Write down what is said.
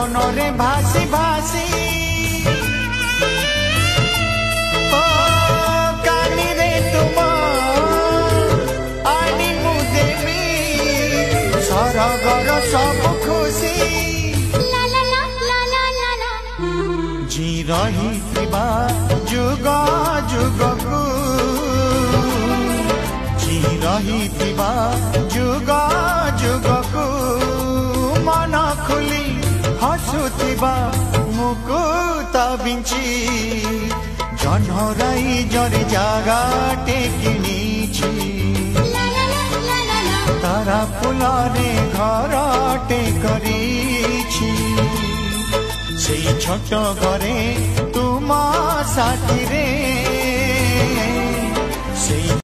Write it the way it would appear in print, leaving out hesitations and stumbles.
मनरे भासी भासी ओ कानी रे तुम आनी मु देवी सरगर सब खुशी जी रही जुग जुग को जी रही जुग जुग को मन खुली हसुथिबा मुकुत बिंची जन्हराई जरी जागा टेकिनीची तारा फुलरे घर टेकरीची से छोट घरे तुम साथी रे।